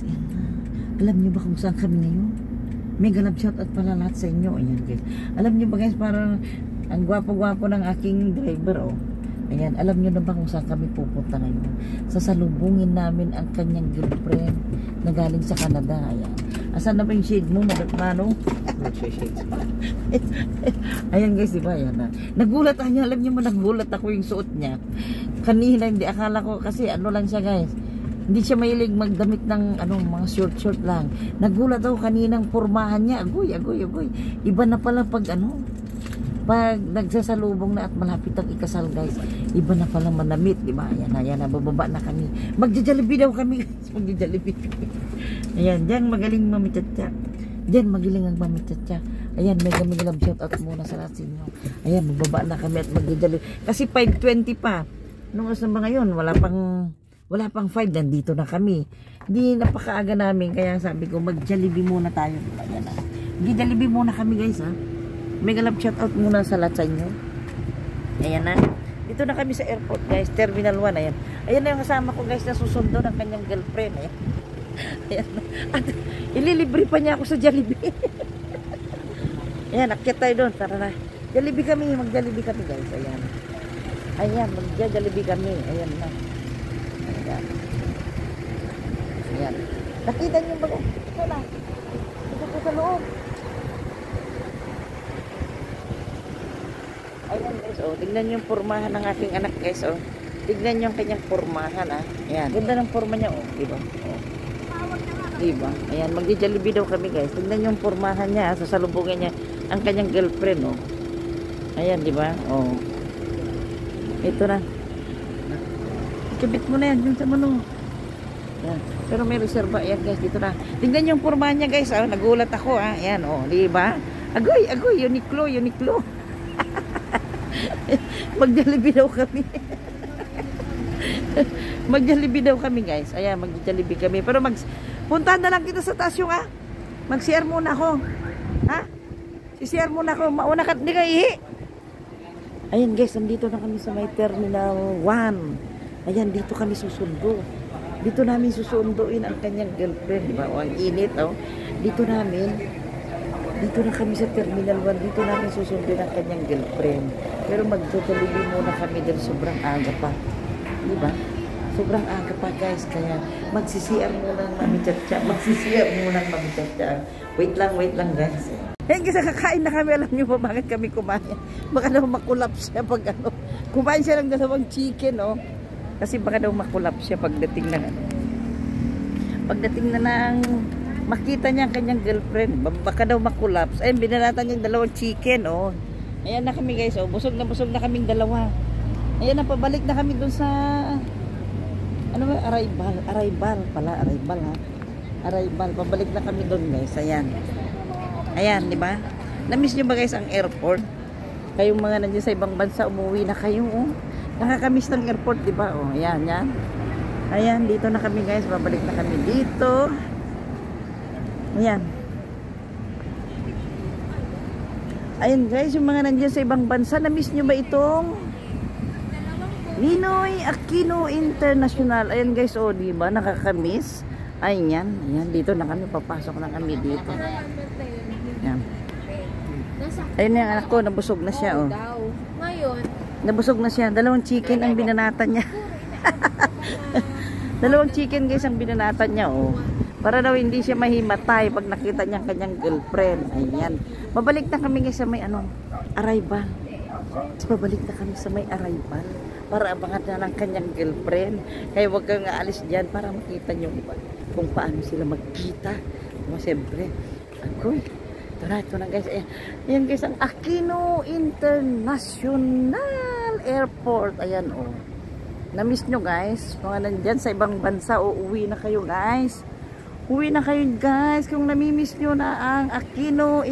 ayan na. Alam niyo ba kung saan kami ngayon? Mega love shout out pala lahat sa inyo. Ayan guys. Alam niyo ba guys, parang ang gwapo-gwapo ng aking driver, oh. Ayan, alam niyo na ba kung saan kami pupunta ngayon? Sasalubungin namin ang kanyang girlfriend na galing sa Canada. Ayan. Asan na ba yung shade mo, Mano? Ayan guys, diba? Ayan na. Nagulat ako niya. Alam niyo mo, nagulat ako yung suot niya. Kanina, hindi. Akala ko kasi ano lang siya guys. Hindi siya mahilig magdamit ng mga short lang. Nagulat ako kaninang pormahan niya. Agoy. Iba na pala pag pag nagsasalubong na at malapit ang ikasal guys, iba na pala manamit, di ba? Ayan na, bababa na kami. Magja-Jollibee daw kami guys. Magja-Jollibee kami. Ayan, diyan magaling mamitsatsa. Diyan magaling ang mamitsatsa. Ayan, mega love shout out muna sa lahat inyo. Ayan, bababa na kami at magja-Jollibee. Kasi 5:20 pa. Nung oras na ba ngayon, wala pang 5, nandito na kami. Hindi napakaaga namin, kaya sabi ko mag-Jollibee muna tayo. Ayan na. Mag-Jollibee muna kami guys, ha. Mega love shout out muna sa lahat sa inyo. Ayan na. Dito na kami sa airport guys, Terminal 1. Ayan. Ayan na yung kasama ko guys na susundo ng kanyang girlfriend. Ayan. Ayan na. At ililibre pa niya ako sa Jollibee. Ayan, akyat tayo doon. Tara na. Jollibee kami, mag-Jollibee kami guys. Ayan. Ayan, mag-Jollibee kami. Ayan na. Ayan. Ayan. Nakita niyo ba? Ito na. Ito po sa loob. Ayan guys, oh, tignan yung pormahan ng aking anak guys, oh. Tignan yung kanyang pormahan, ah. Ayan, ganda ng porma niya, oh, diba? Oh. Diba? Ayan, magdi-Jollibee daw kami guys. Tignan yung pormahan niya, sasalubungin niya ang kanyang girlfriend, oh. Ayan, diba? Oh. Ito na. Ikabit mo na yan, yung sa mano. Ayan. Pero may reserva, ayan guys, dito na. Tignan yung pormahan niya guys, oh. Nagulat ako, ah. Ayan, oh, diba? Agoy, Uniqlo. Mag-Jollibee daw kami. Mag-Jollibee daw kami guys. Ayan, mag-Jollibee kami. Pero puntahan na lang kita sa taas yung mag-CR muna ako. Ha? Si-CR muna ako. Mauna ka, hindi ka ihi. Ayan guys, nandito na kami sa may Terminal 1. Ayan, dito kami susundo. Dito namin susunduin ang kanyang girlfriend, diba? O, ang init, oh. Dito na kami sa Terminal 1. Dito namin susundin ang kanyang girlfriend. Pero mag-Jollibee muna kami dahil sobrang aga pa. Diba? Sobrang aga pa guys. Kaya magsisiyar muna ng Mami Chacha. Wait lang guys. Ayan kasi kakain na kami. Alam niyo ba bakit kami kumain? Baka daw makulap siya pag kumain siya ng 2 chicken, oh. Kasi baka daw makulap siya pagdating na ng makita niya ang kanyang girlfriend, baka daw makulaps. Ayun, binalatan niya yung 2 chicken, oh. Ayan na kami guys, oh. Busog na kaming 2. Ayan na, pabalik na kami dun sa Arrival pala, ha. Arrival, pabalik na kami dun guys. Ayan, di ba? Na-miss niyo ba guys ang airport? Kayong mga nandiyan sa ibang bansa, umuwi na kayo, oh. Nakakamiss ng airport, di ba? Oh, ayan. Ayan, dito na kami guys, pabalik na kami dito. Ayan. Ayun guys, yung mga nandiyan sa ibang bansa, na-miss nyo ba itong Ninoy Aquino International? Ayan guys, oh, diba? Nakakamiss. Ayan, dito na kami, papasok na kami dito. Ayan. Ayun yung anak ko, nabusog na siya, oh. Ngayon, nabusog na siya. 2 chicken ang binanatan niya. 2 chicken guys ang binanatan niya, oh. Para daw hindi siya mahimatay pag nakita niya ang kanyang girlfriend. Ayan. Babalik na kami sa may Arrival. Babalik na kami sa may Arrival. Para abangan na ng kanyang girlfriend. Kaya huwag kang aalis dyan para makita niyo kung paano sila magkita. Siyempre. Ito na guys. Ayan guys, ang Aquino International Airport. Ayan, oh. Na-miss nyo guys. Mga nandyan sa ibang bansa, uuwi na kayo guys. Uwi na kayo guys kung namimiss nyo na ang Aquino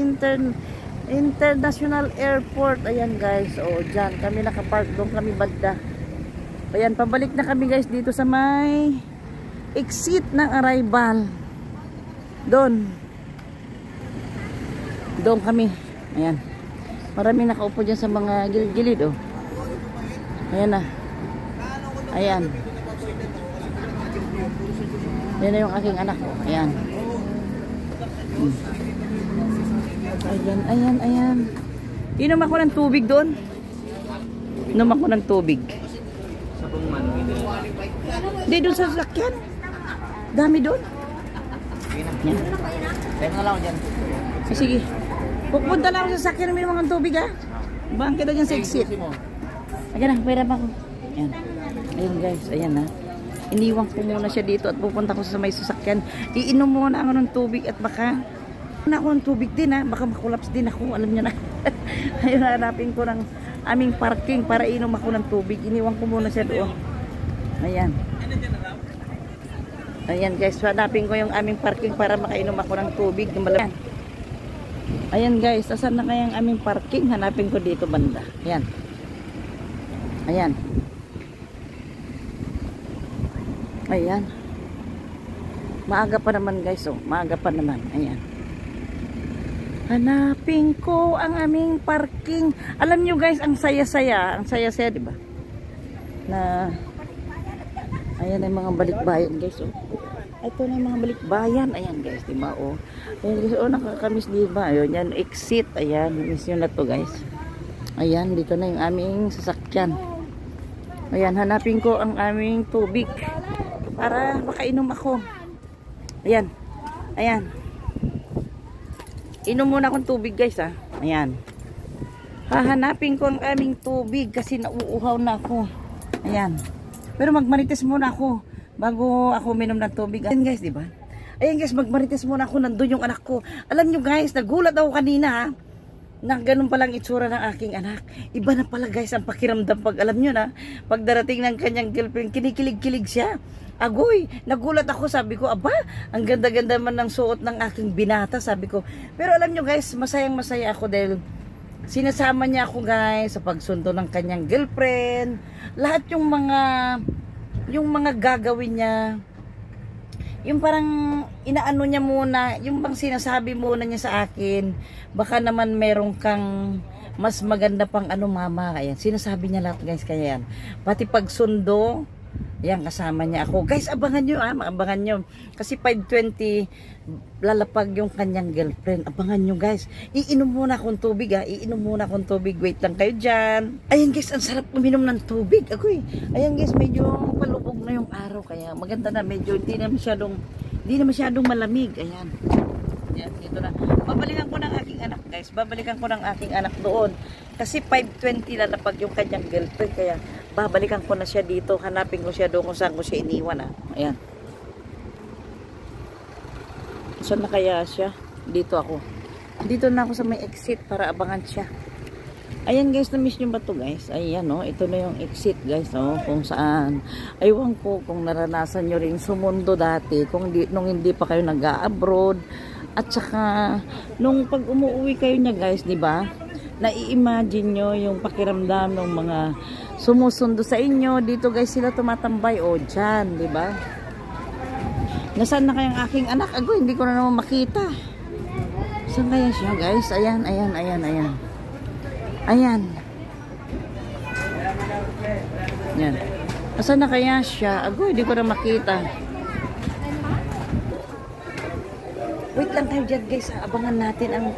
International Airport. Ayan guys, oh, dyan kami nakapark, doon kami banda. Ayan, pabalik na kami guys dito sa may exit ng Arrival. Doon kami. Ayan, marami nakaupo dyan sa mga gilid-gilid, oh. Ayan na. Ayan. Yan na yung aking anak ko. Ayan. Ayan. Inom ako ng tubig doon. Inom ako ng tubig. Hindi doon sa sasakyan. Dami doon. Yan. Kaya nga lang ako dyan. Sige. Pupunta lang ako sa sasakyan ng mga tubig ha. Bang kita dyan sa exit. Ayan na, pwede pa ako. Ayan. Ayan guys, ayan ha. Iniwan ko muna siya dito at pupunta ko sa may sasakyan. Iinom muna ako ng tubig at baka ako ng tubig din ha. Baka makulaps din ako. Alam niyo na. Ayun, hanapin ko ng aming parking para inom ako ng tubig. Iniwan ko muna siya doon. Ayan. Ayan guys, hanapin ko yung aming parking para makainom ako ng tubig. Ayan guys, asan na kayang aming parking? Hanapin ko dito banda. Ayan. Ayan. Ayan. Maaga pa naman guys, oh. Maaga pa naman. Ayan. Hanapin ko ang aming parking. Alam nyo guys, ang saya-saya. Ang saya-saya, di ba? Na ayan ang mga balikbayan guys, oh. Ito na yung mga balikbayan. Ayan guys, di ba, oh. Ayan guys, oh, nakakamiss, di ba? Ayan, yan, exit. Ayan, miss nyo na to guys. Ayan, dito na yung aming sasakyan. Ayan, hanapin ko ang aming tubig para makainom ako. Ayan. Ayan. Inom muna akong tubig guys ha. Ayan. Hahanapin ko ang aming tubig kasi nauuhaw na ako. Ayan. Pero magmarites muna ako bago ako minom ng tubig. Ayan guys, di ba? Ayan guys, magmarites muna ako. Nandun yung anak ko. Alam nyo guys, nagulat ako kanina ha. Na ganun palang itsura ng aking anak. Iba na pala guys ang pakiramdam pag alam nyo na. Pag darating ng kanyang girlfriend, kinikilig-kilig siya. Agoy, nagulat ako, sabi ko, aba, ang ganda-ganda man ng suot ng aking binata, sabi ko. Pero alam nyo guys, masayang-masaya ako dahil sinasama niya ako guys sa pagsundo ng kanyang girlfriend. Lahat yung mga gagawin niya, yung parang inaano niya muna, yung bang sinasabi muna niya sa akin, baka naman meron kang mas maganda pang ano mama, ayan, sinasabi niya lahat guys, kaya yan. Pati pagsundo, yan, kasama niya ako. Guys, abangan nyo abangan nyo. Kasi 5:20, lalapag yung kanyang girlfriend. Abangan nyo guys. Iinom muna akong tubig ha. Iinom muna akong tubig. Wait lang kayo dyan. Ayan guys, ang sarap uminom ng tubig. Agoy. Ayan guys, medyo palubog na yung araw. Kaya maganda na. Medyo hindi na masyadong malamig. Ayan. Ayan, dito na. Babalikan ko ng aking anak guys. Babalikan ko ng aking anak doon. Kasi 5:20 lalapag yung kanyang girlfriend. Kaya babalikan ko na siya dito. Hanapin ko siya doon kung saan ko siya iniwan ha. Ayan. Saan na kaya siya? Dito ako. Dito na ako sa may exit para abangan siya. Ayan guys, na-miss nyo ba to guys? Ayan oh, ito na yung exit guys oh, kung saan. Aywan ko kung naranasan nyo rin sumundo dati. Nung hindi pa kayo nag-a-abroad. At saka, nung pag umuwi kayo niya guys, di ba? Nai-imagine nyo yung pakiramdam ng mga sumusundo sa inyo. Dito guys sila tumatambay. O, dyan, di ba? Nasaan na kayang aking anak? Ago, hindi ko na naman makita. Saan kaya siya guys? Ayan. Ayan. Yan. Nasaan na kaya siya? Ago, hindi ko na makita. Wait lang kayo dyan guys. Abangan natin ang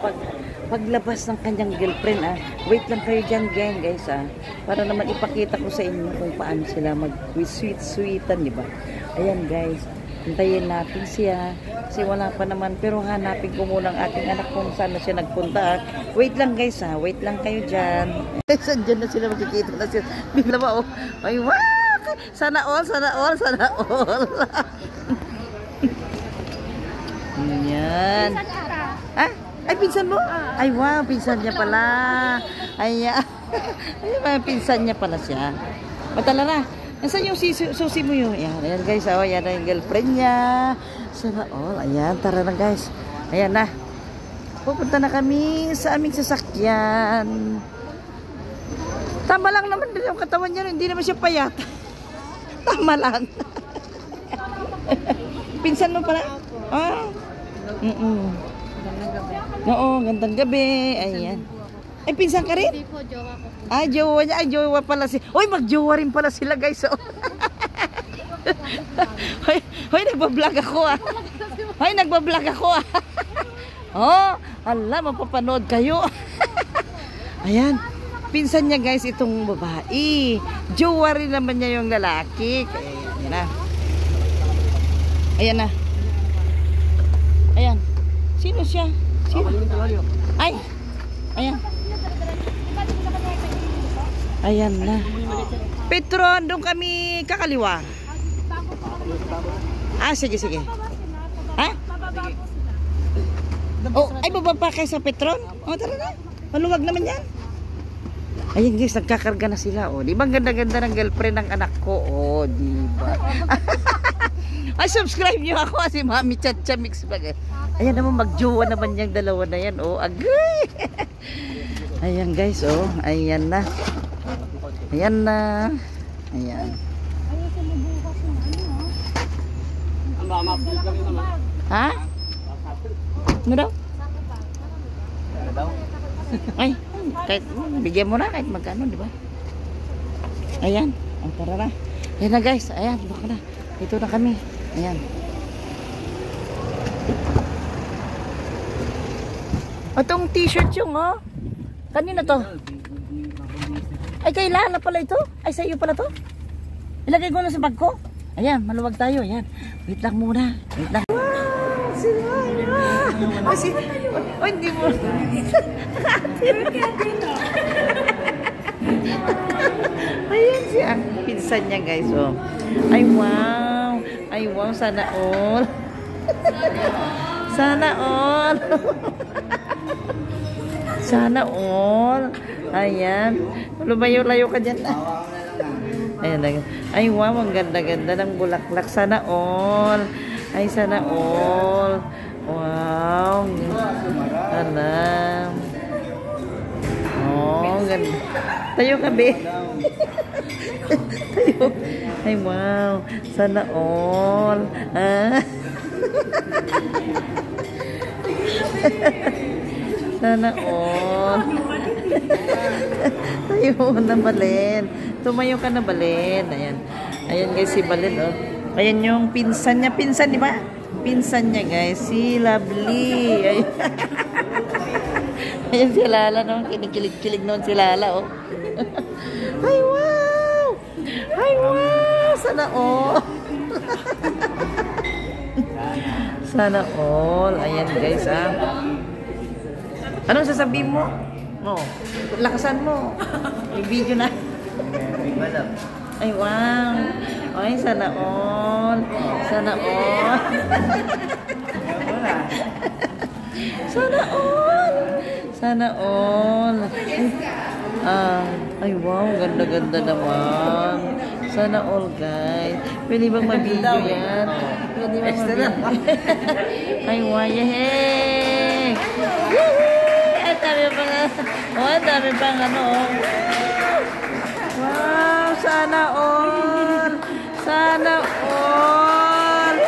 paglabas ng kanyang girlfriend ah. Wait lang kayo dyan guys ah. Para naman ipakita ko sa inyo kung paano sila mag-sweet-sweetan, di ba? Ayan guys. Hintayin natin siya. Kasi wala pa naman. Pero hanapin ko muna ang aking anak kung saan na siya nagpunta ah. Wait lang guys ah. Wait lang kayo dyan. Saan dyan na sila makikita na sila. Bigla ba oh. Ay wow. Sana all. Ayan. Ah? Ay, pinsan mo? Ay, wow, pinsan niya pala. Ayan. Ay, pinsan niya pala siya. Matala na. Nasaan yung susi mo yun? Ayan guys. Oh, ayan na yung girlfriend niya. Sana all. Ayan, tara na guys. Ayan na. Pupunta na kami sa aming sasakyan. Tama lang naman din yung katawan niya. Hindi naman siya payat. Tama lang. Pinsan mo pala? Ah. Oo, gandang gabi. Ayan. Ay, pinsan ka rin? Hindi po, jowa ko. Ay, jowa niya. Ay, jowa pala si. Uy, mag-jowa rin pala sila guys. Oh. Hoy, hoy, nagbablog ako ah. Hoy, nagbablog ako ah. Oh, ala, mapapanood kayo. Ayan. Pinsan niya guys itong babae. Jowa rin naman niya yung lalaki. Ayan na. Ayan na. Ayan. Sino siya? Sino? Ay. Ayan. Ayan na. Petron, doon kami kakaliwa. Ah, sige, sige. Ha? Oh, ay bababa kayo sa Petron? Oh, tara na. Maluwag naman yan. Ayan guys, nagkakarga na sila. Oh, di ba ganda-ganda ng girlfriend ng anak ko? Oh, di ba? Ay, subscribe niyo ako si Mami Chacha Mix Vlog. Ayan naman, magjowa naman yung dalawa na yan. Oh, agay. Ayan guys, oh. Ayan na. Ayan na. Ayan. Ha? Ano daw? Ay, kahit bigyan mo na kahit magkano, di ba? Ayan. Ang tara na. Ayan na guys. Ayan, baka na. Dito na kami. Ayan. Itong t-shirt yung, oh. Kanina to? Ay, kay Lala pala ito? Ay, sa iyo pala to? Ilagay ko na sa bag ko. Ayan, maluwag tayo. Ayan. Wait lang muna. Wait lang. Wow! Si Lala! Oh, hindi mo. Ayan siya. Ang pinsan niya guys. Oh. Ay, wow. Ay, wow. Sana all. Sana all. Sana all. Ayan. Lumayo-layo ka dyan. Ayan. Ay, wow. Ang ganda-ganda ng bulaklak. Sana all. Ay, sana all. Wow. Alam. Oh, ganda. Tayo ka, be. Tayo. Ay, wow. Sana all. Ah. Sana all. Tayo na, Balen. Tumayo ka na, Balen. Ayan. Ayan guys, si Balen, oh. Ayan yung pinsan niya. Pinsan, di ba? Pinsan niya, guys. Si Lovely. Ayan. Ayan si Lala, no? Kinikilig-kilig noon si Lala, oh. Ay, wow! Ay, wow! Sana all. Sana all. Ayan, guys, ah. Anong sasabihin mo? Oh, lakasan mo. May video na. Ay, wow. Ay, sana all. Sana all. Sana all. Sana all. Ay, wow. Ganda-ganda naman. Sana all, guys. Pwede bang ma-video yan? Pwede bang ma-video? Ay, wow. Yehey! Ay, dami pang oh, dami pang ano. Wow, sana all. Sana all.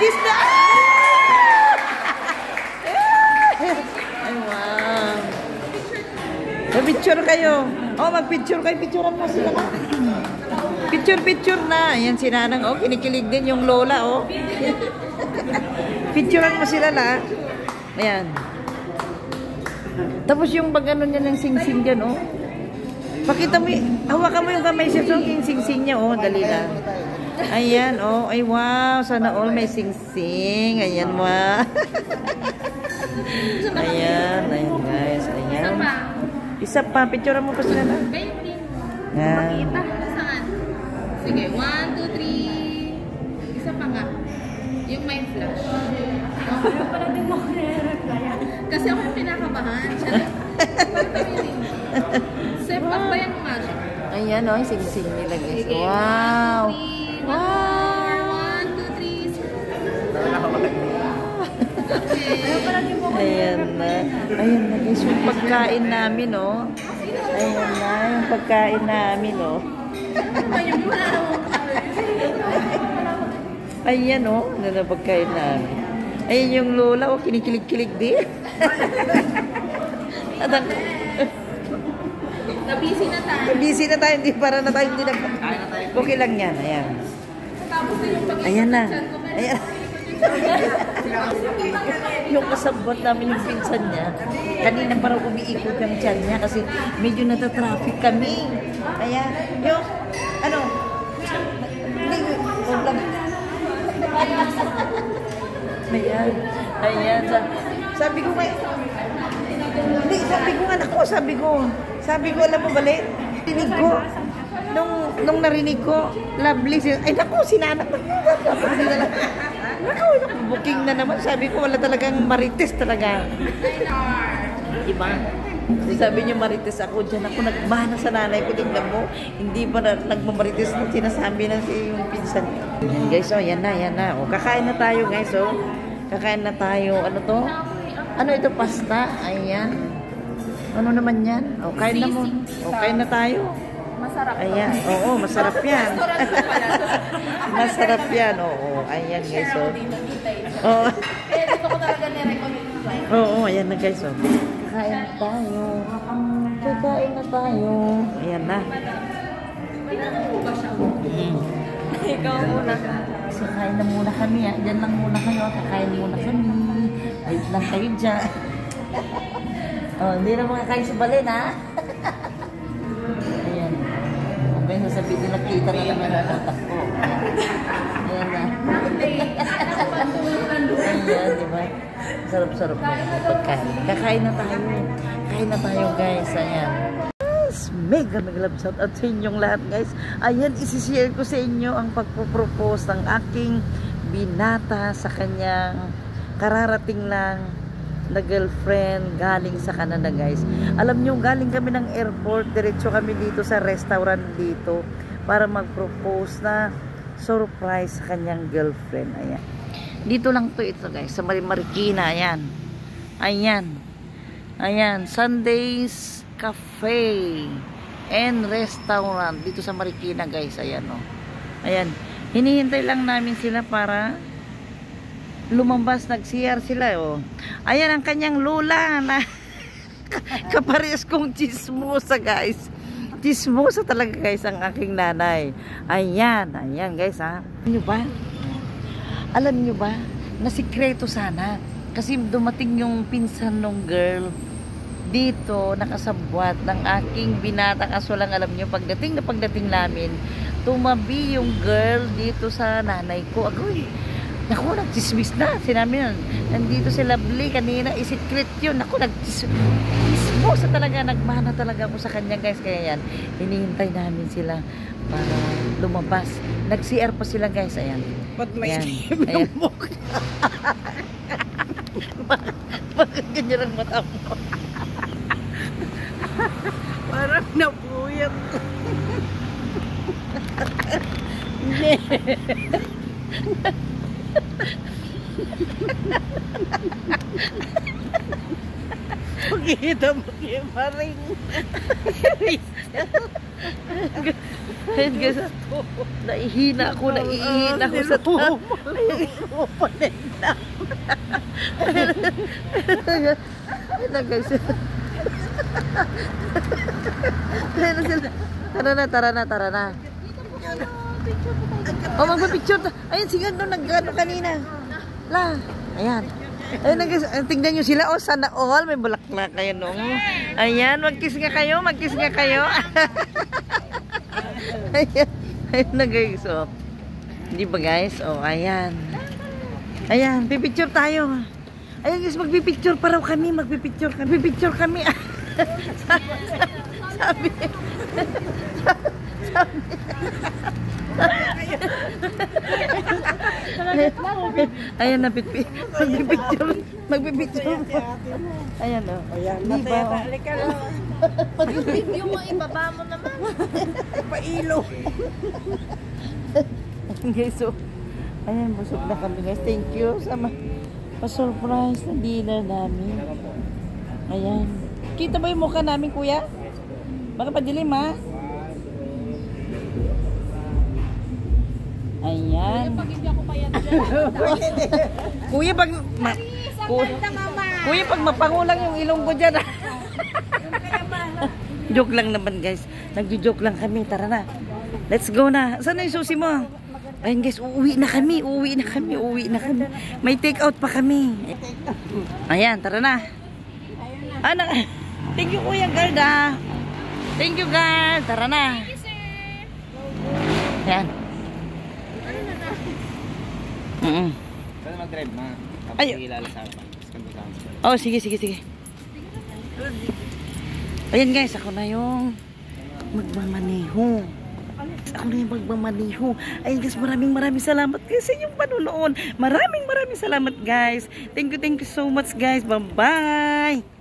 Kiss na. Ay, wow. Picture kayo. Oh, mag-picture kayo. Picturean mo sila. Picture na. Ayan si Nanang. Oh, kinikilig din yung lola. Oh. Picturean mo sila la. Ayan. Tapos yung pag ano niya ng sing-sing dyan, oh. Pakita mo, hawakan mo yung kamay siya. So, yung sing-sing niya, oh. Dali lang. Ayan, oh. Ay, wow. Sana all may sing-sing. Ayan, wow. Ayan, ayan, guys. Ayan. Isa pa. Picturean mo pa sila la. Ayan. Saan? Sige, 1, 2, 3. Isa pa nga. Yung may flash. Ayaw pala din mo kasi ako yung pinakabahan. Step up ba yan nga siya? Ayan, oh. Sing-sing nila, guys. Wow. Wow. 1, 2, 3. Ayan na. Ayan na, guys. Yung pagkain namin, oh. Ayan na. Yung pagkain namin, oh. Ayan, oh. Ano na pagkain namin. Ayan yung lola, oh. Kinikilig-kilig din. busy na tayo. Busy na tayo, hindi para na tayo, hindi na. Okay lang yan, ayan. Tapos na yung pag-ikot Ayan na. ng tiyan ko. Ayan. Yung kasabot namin yung pinsan niya, kanina parang umiikot yung tiyan niya kasi medyo natatraffic kami. Ayan. Yung, ano, hindi, problem. Ayan. Ayan. Sabi ko nga, hindi, sabi ko, alam mo bali, tinig ko, nung narinig ko, lovely, ay naku, sinanap na. Naku, booking na naman, sabi ko, wala talagang marites talaga. Diba? Kasi sabi niyo marites ako, dyan ako nagmana sa nanay ko, tingnan mo, hindi pa na nagmamarites nung sinasabi ng yung pinsan. Guys, oh, yan na. O, kakain na tayo, guys, oh. Kakain na tayo, ano to? Ano ito, pasta? Ayan. Ano naman yan? O, kain na mo. O, kain na tayo. Masarap. Ayan. Oo, masarap yan. Masarap yan. Oo, ayan, guys, oh. Oo. Eh, dito ko talaga nirecommend. Oo, ayan na, guys, oh. Kakain na tayo. Kakain na tayo. Ayan na. Pinanong mo ba siya? Ikaw muna. So, kain na muna kami. Diyan lang muna kayo. Kakain muna kami. Wait lang kayo dyan. Oh, hindi na makakain sa balin, ha? Ayan. Okay, sasabihin nila, kita na naman ang tatakbo. Ayan na. Ayan, diba? Sarap-sarap na yung pagkain. Kakain na tayo. Kain na tayo, guys. Ayan. Mega love shout out sa inyong lahat, guys. Ayan, isi-share ko sa inyo ang pagpo-propose ng aking binata sa kanyang kararating lang na girlfriend galing sa Canada, guys. Alam nyo, galing kami ng airport, diretso kami dito sa restaurant dito para mag-propose na surprise sa kanyang girlfriend. Ayan. Dito lang to ito, guys, sa Marikina. Ayan. Ayan, Sundays Cafe and Restaurant dito sa Marikina, guys. Ayan, oh. Ayan. Hinihintay lang namin sila para lumabas, nag-CR sila, oh. Ayan ang kanyang lola na kapares kong chismosa, guys. Chismosa talaga, guys, ang aking nanay. Ayan, guys, ha. Alam nyo ba na sikreto sana kasi dumating yung pinsan ng girl dito, nakasabwat ng aking binata. Kaso lang, alam nyo, pagdating namin, tumabi yung girl dito sa nanay ko. Agoy, naku, nagchismis na. Sinabi nun, nandito si Lovely kanina, isikret yun. Naku, nagchismosa talaga, nagmana talaga ako sa kanya, guys. Kaya yan, hinihintay namin sila para lumabas. Nag-CR pa sila, guys. Ayan. Ba't may ayan. Bakit ganyan ang mata mo? parang napuyat. Hindi. Pagkita mo kay Maring. Ayun, guys, naihina ako sa tao. Ayun na, guys. Tara na. Oh, magpapicture. Ayun, sige, nag-ano kanina. Ayan. Ayun na, guys, tingnan nyo sila. Oh, sana all, may bulaklak kayo, no? Ayan, mag-kiss nga kayo. Ayun na, guys, oh. Hindi ba, guys? Oh, ayan. Ayan, pipicture tayo. Ayan, guys, magpipicture pa raw kami. Magpipicture kami. Sabi. Ayan na, magpipicture. Ayan, oh. Ayan, diba? halika na. Yung video mo, ibaba mo naman. Pailo. Guys, so, ayan, busog na kami, guys. Thank you sa pa-surprise na dinner namin. Ayan. Kita ba yung mukha namin, kuya? Baka padilim, ha? Ayan. Pag hindi ako payat dyan. Kuya, Kuya, pag mapangulang yung ilong ko dyan, ha? Joke lang naman guys. Nagjo-joke lang kami. Tara na. Let's go na. Saan na yung susi mo? Ayun guys, uuwi na kami. May take out pa kami. Ayan, tara na. Anak. Thank you Kuya Guard ah. Thank you Guard. Tara na. Thank you, sir. Ayan. Ano na na? Pwede mag-drive ma. Tapos Ay. ilala sa akin. Oh, sige. Ayan guys, ako na yung magmamaniho. Ayun guys, maraming salamat guys sa inyong panunood. Maraming salamat guys. Thank you so much guys. Bye-bye.